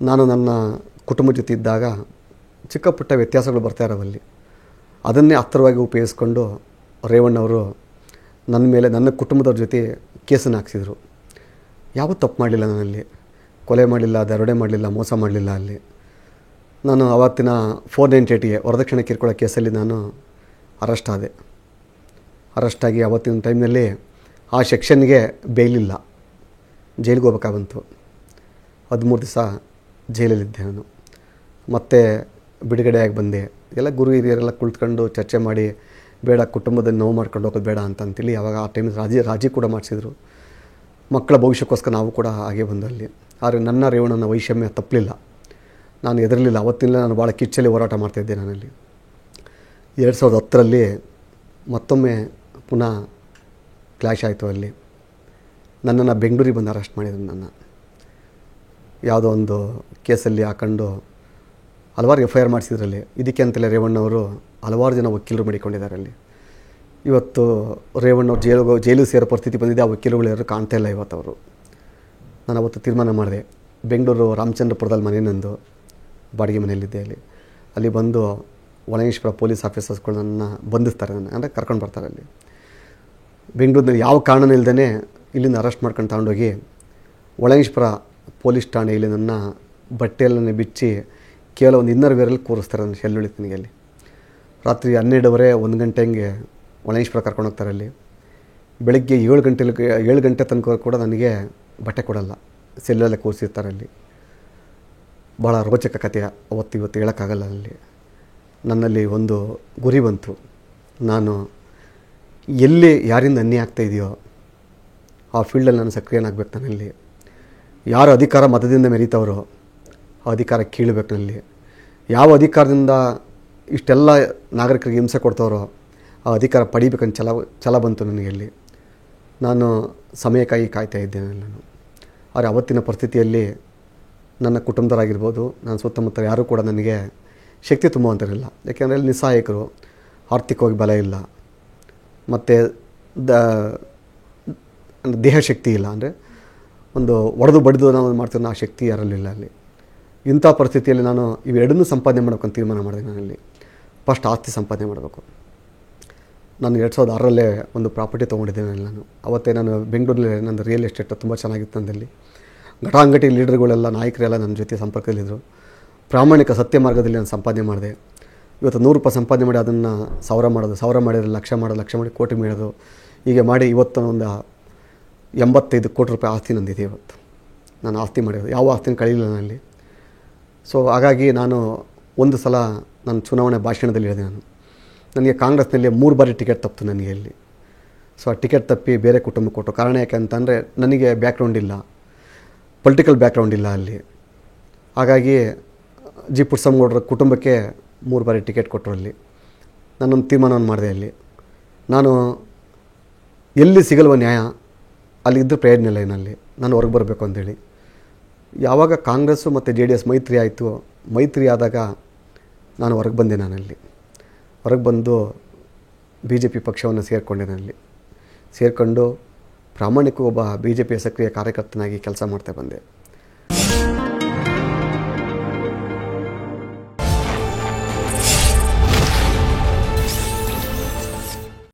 ನಾನು ನನ್ನ ಕುಟುಂಬದ ಜೊತೆ ಇದ್ದಾಗ ಚಿಕ್ಕ ಪುಟ್ಟ ವ್ಯತ್ಯಾಸಗಳು ಬರ್ತಾ ಇರೋವಲ್ಲಿ ಅದನ್ನೇ ಹತ್ತಿರವಾಗಿ ಉಪಯೋಗಿಸ್ಕೊಂಡು ರೇವಣ್ಣವರು ನನ್ನ ಮೇಲೆ ನನ್ನ ಕುಟುಂಬದವ್ರ ಜೊತೆ ಕೇಸನ್ನು ಹಾಕ್ಸಿದ್ರು. ಯಾವತ್ತೂ ತಪ್ಪು ಮಾಡಲಿಲ್ಲ, ನನ್ನಲ್ಲಿ ಕೊಲೆ ಮಾಡಲಿಲ್ಲ, ದರೋಡೆ ಮಾಡಲಿಲ್ಲ, ಮೋಸ ಮಾಡಲಿಲ್ಲ. ಅಲ್ಲಿ ನಾನು ಆವತ್ತಿನ 498 ವರದಕ್ಷಿಣೆ ಕಿರುಕುಳ ಕೇಸಲ್ಲಿ ನಾನು ಅರೆಸ್ಟಾಗಿ ಆವತ್ತಿನ ಟೈಮ್ನಲ್ಲಿ ಆ ಸೆಕ್ಷನ್ಗೆ ಬೇಯ್ಲಿಲ್ಲ, ಜೈಲಿಗೆ ಹೋಗ್ಬೇಕಾಗಂತು. 13 ದಿವಸ ಜೈಲಲ್ಲಿದ್ದೆ ನಾನು. ಮತ್ತೆ ಬಿಡುಗಡೆಯಾಗಿ ಬಂದೆ. ಎಲ್ಲ ಗುರು ಹಿರಿಯರೆಲ್ಲ ಕುಳಿತುಕೊಂಡು ಚರ್ಚೆ ಮಾಡಿ, ಬೇಡ ಕುಟುಂಬದಲ್ಲಿ ನೋವು ಮಾಡ್ಕೊಂಡು ಹೋಗೋದು ಬೇಡ ಅಂತಂತೇಳಿ ಆವಾಗ ಆ ಟೈಮಲ್ಲಿ ರಾಜಿ ಕೂಡ ಮಾಡಿಸಿದ್ರು. ಮಕ್ಕಳ ಭವಿಷ್ಯಕ್ಕೋಸ್ಕರ ನಾವು ಕೂಡ ಹಾಗೆ ಬಂದಲ್ಲಿ. ಆದರೆ ನನ್ನ ರೇವಣ್ಣನ ವೈಷಮ್ಯ ತಪ್ಪಲಿಲ್ಲ, ನಾನು ಹೆದರಲಿಲ್ಲ. ಅವತ್ತಿನ ನಾನು ಭಾಳ ಕಿಚ್ಚಲ್ಲಿ ಹೋರಾಟ ಮಾಡ್ತಾಯಿದ್ದೆ. ನಾನಲ್ಲಿ 2010ರಲ್ಲಿ ಮತ್ತೊಮ್ಮೆ ಪುನಃ ಕ್ಲಾಶ್ ಆಯಿತು. ಅಲ್ಲಿ ನನ್ನನ್ನು ಬೆಂಗಳೂರಿಗೆ ಬಂದು ಅರೆಸ್ಟ್ ಮಾಡಿದ್ರು. ನನ್ನ ಯಾವುದೋ ಒಂದು ಕೇಸಲ್ಲಿ ಹಾಕೊಂಡು ಹಲವಾರು FIR ಮಾಡಿಸಿದ್ರಲ್ಲಿ. ಇದಕ್ಕೆ ಅಂತಲೇ ರೇವಣ್ಣವರು ಹಲವಾರು ಜನ ವಕೀಲರು ಮಾಡಿಕೊಂಡಿದ್ದಾರೆ. ಅಲ್ಲಿ ಇವತ್ತು ರೇವಣ್ಣವ್ರು ಜೈಲಿಗೆ ಸೇರೋ ಪರಿಸ್ಥಿತಿ ಬಂದಿದೆ. ಆ ವಕೀಲರುಗಳು ಯಾರು ಕಾಣ್ತಾ ಇಲ್ಲ ಇವತ್ತು. ಅವರು ನಾನು ಅವತ್ತು ತೀರ್ಮಾನ ಮಾಡಿದೆ, ಬೆಂಗಳೂರು ರಾಮಚಂದ್ರಪುರದಲ್ಲಿ ಮನೆ ನಂದು ಬಾಡಿಗೆ ಮನೆಯಲ್ಲಿದ್ದೆ. ಅಲ್ಲಿ ಬಂದು ಒಳಗೇಶ್ವರ ಪೊಲೀಸ್ ಆಫೀಸರ್ಸ್ಗಳು ನನ್ನ ಬಂಧಿಸ್ತಾರೆ, ಅಂದರೆ ಕರ್ಕೊಂಡು ಬರ್ತಾರೆ. ಅಲ್ಲಿ ಬೆಂಗಳೂರಿನಲ್ಲಿ ಯಾವ ಕಾರಣನೂ ಇಲ್ಲದೇ ಇಲ್ಲಿಂದ ಅರೆಸ್ಟ್ ಮಾಡ್ಕೊಂಡು ತಗೊಂಡೋಗಿ ಒಳಗೇಶ್ವರ ಪೊಲೀಸ್ ಠಾಣೆಯಲ್ಲಿ ನನ್ನ ಬಟ್ಟೆಯಲ್ಲೇ ಬಿಚ್ಚಿ ಕೇವಲ ಒಂದು ಇನ್ನರ್ ವೇರಲ್ಲಿ ಕೂರಿಸ್ತಾರೆ. ನನ್ನ ಶೆಲ್ಲುಳಿತನಿಗೆ ಅಲ್ಲಿ ರಾತ್ರಿ 12:30 1 ಗಂಟೆ ಹಂಗೆ ಒಳಗೇಶ್ವರ ಕರ್ಕೊಂಡು ಹೋಗ್ತಾರೆ. ಅಲ್ಲಿ ಬೆಳಗ್ಗೆ 7 ಗಂಟೆ ತನಕ ಕೂಡ ನನಗೆ ಬಟ್ಟೆ ಕೊಡಲ್ಲ, ಸೆಲ್ಲಲ್ಲೇ ಕೂರಿಸಿರ್ತಾರೆ. ಅಲ್ಲಿ ಭಾಳ ರೋಚಕ ಕಥೆ, ಇವತ್ತು ಹೇಳೋಕ್ಕಾಗಲ್ಲ. ಅಲ್ಲಿ ನನ್ನಲ್ಲಿ ಒಂದು ಗುರಿ ಬಂತು, ನಾನು ಎಲ್ಲಿ ಯಾರಿಂದ ಅನ್ಯಾಯ ಆಗ್ತಾಯಿದೆಯೋ ಆ ಫೀಲ್ಡಲ್ಲಿ ನಾನು ಸಕ್ರಿಯನಾಗಬೇಕು. ನನ್ನಲ್ಲಿ ಯಾರು ಅಧಿಕಾರ ಮತದಿಂದ ಮೆರೀತವರೋ ಆ ಅಧಿಕಾರ ಕೀಳಬೇಕು. ನನ್ನಲ್ಲಿ ಯಾವ ಅಧಿಕಾರದಿಂದ ಇಷ್ಟೆಲ್ಲ ನಾಗರಿಕರಿಗೆ ಹಿಂಸೆ ಕೊಡ್ತವರೋ ಆ ಅಧಿಕಾರ ಪಡಿಬೇಕಂತ ಛಲ ಬಂತು ನನಗೆ. ಅಲ್ಲಿ ನಾನು ಸಮಯಕ್ಕಾಗಿ ಕಾಯ್ತಾ ಇದ್ದೇನೆ ನಾನು. ಆದರೆ ಅವತ್ತಿನ ಪರಿಸ್ಥಿತಿಯಲ್ಲಿ ನನ್ನ ಕುಟುಂಬದವರಾಗಿರ್ಬೋದು, ನನ್ನ ಸುತ್ತಮುತ್ತ ಯಾರೂ ಕೂಡ ನನಗೆ ಶಕ್ತಿ ತುಂಬುವಂಥರಿಲ್ಲ. ಯಾಕೆಂದರೆ ಅಲ್ಲಿ ನಿಸ್ಸಹಾಯಕರು, ಆರ್ಥಿಕವಾಗಿ ಬಲ ಇಲ್ಲ, ಮತ್ತು ದೇಹ ಶಕ್ತಿ ಇಲ್ಲ. ಅಂದರೆ ಒಂದು ಒಡೆದು ಬಡಿದು ನಾವು ಮಾಡ್ತೀವಿ, ಆ ಶಕ್ತಿ ಯಾರಲ್ಲಿಲ್ಲ. ಅಲ್ಲಿ ಇಂಥ ಪರಿಸ್ಥಿತಿಯಲ್ಲಿ ನಾನು ಇವೆರಡನ್ನೂ ಸಂಪಾದನೆ ಮಾಡ್ಬೇಕಂತ ತೀರ್ಮಾನ ಮಾಡಿದೆ. ನಾನಲ್ಲಿ ಫಸ್ಟ್ ಆಸ್ತಿ ಸಂಪಾದನೆ ಮಾಡಬೇಕು. ನಾನು 2006ರಲ್ಲೇ ಒಂದು ಪ್ರಾಪರ್ಟಿ ತೊಗೊಂಡಿದ್ದೇನೆ. ನಾನು ಅವತ್ತೇ ನಾನು ಬೆಂಗಳೂರಲ್ಲಿ ನನ್ನ ರಿಯಲ್ ಎಸ್ಟೇಟ್ ತುಂಬ ಚೆನ್ನಾಗಿತ್ತು. ನನ್ನಲ್ಲಿ ಘಟಾಂಘಟಿ ಲೀಡರ್ಗಳೆಲ್ಲ, ನಾಯಕರೆಲ್ಲ ನನ್ನ ಜೊತೆ ಸಂಪರ್ಕದಲ್ಲಿದ್ದರು. ಪ್ರಾಮಾಣಿಕ ಸತ್ಯ ಮಾರ್ಗದಲ್ಲಿ ನಾನು ಸಂಪಾದನೆ ಮಾಡಿದೆ. ಇವತ್ತು 100 ರೂಪಾಯಿ ಸಂಪಾದನೆ ಮಾಡಿ ಅದನ್ನು 1000 ಮಾಡೋದು, 1000 ಮಾಡಿದರೆ ಲಕ್ಷ ಮಾಡೋದು, ಲಕ್ಷ ಮಾಡಿ ಕೋಟಿ ಮಾಡೋದು, ಹೀಗೆ ಮಾಡಿ ಇವತ್ತು ಒಂದು 85 ಕೋಟಿ ರೂಪಾಯಿ ಆಸ್ತಿ ನಂದಿದೆ. ಇವತ್ತು ನಾನು ಆಸ್ತಿ ಮಾಡಿರೋದು, ಯಾವ ಆಸ್ತಿನ ಕಳೀಲಿಲ್ಲ ನನ್ನಲ್ಲಿ. ಸೊ ಹಾಗಾಗಿ ನಾನು ಒಂದು ಸಲ ನಾನು ಚುನಾವಣೆ ಭಾಷಣದಲ್ಲಿ ಹೇಳಿದೆ, ನನಗೆ ಕಾಂಗ್ರೆಸ್ನಲ್ಲಿ 3 ಬಾರಿ ಟಿಕೆಟ್ ತಪ್ಪಿತು ನನಗೆ ಅಲ್ಲಿ. ಸೊ ಆ ಟಿಕೆಟ್ ತಪ್ಪಿ ಬೇರೆ ಕುಟುಂಬಕ್ಕೆ ಕೊಟ್ಟು. ಕಾರಣ ಯಾಕೆ ಅಂತಂದರೆ ನನಗೆ ಬ್ಯಾಕ್ಗ್ರೌಂಡ್ ಇಲ್ಲ, ಪೊಲಿಟಿಕಲ್ ಬ್ಯಾಕ್ಗ್ರೌಂಡ್ ಇಲ್ಲ ಅಲ್ಲಿ. ಹಾಗಾಗಿ ಜಿ ಪುಟ್ಟಸ್ವಾಮಿಗೌಡರ ಕುಟುಂಬಕ್ಕೆ 3 ಬಾರಿ ಟಿಕೆಟ್ ಕೊಟ್ಟರು. ಅಲ್ಲಿ ನಾನೊಂದು ತೀರ್ಮಾನವನ್ನು ಮಾಡಿದೆ. ಅಲ್ಲಿ ನಾನು ಎಲ್ಲಿ ಸಿಗಲ್ವ ನ್ಯಾಯ ಅಲ್ಲಿ ಇದ್ದರೂ ಪ್ರಯೋಜನ ಇಲ್ಲ ಏನಲ್ಲಿ, ನಾನು ಹೊರಗೆ ಬರಬೇಕು ಅಂತೇಳಿ. ಯಾವಾಗ ಕಾಂಗ್ರೆಸ್ಸು ಮತ್ತು JDS ಮೈತ್ರಿ ಆಯಿತು, ಮೈತ್ರಿ ಆದಾಗ ನಾನು ಹೊರಗೆ ಬಂದೆ. ನಾನಲ್ಲಿ ಹೊರಗೆ ಬಂದು BJP ಪಕ್ಷವನ್ನು ಸೇರಿಕೊಂಡೆ. ನಾನಲ್ಲಿ ಸೇರಿಕೊಂಡು ಪ್ರಾಮಾಣಿಕ ಒಬ್ಬ BJP ಸಕ್ರಿಯ ಕಾರ್ಯಕರ್ತನಾಗಿ ಕೆಲಸ ಮಾಡ್ತಾ ಬಂದೆ.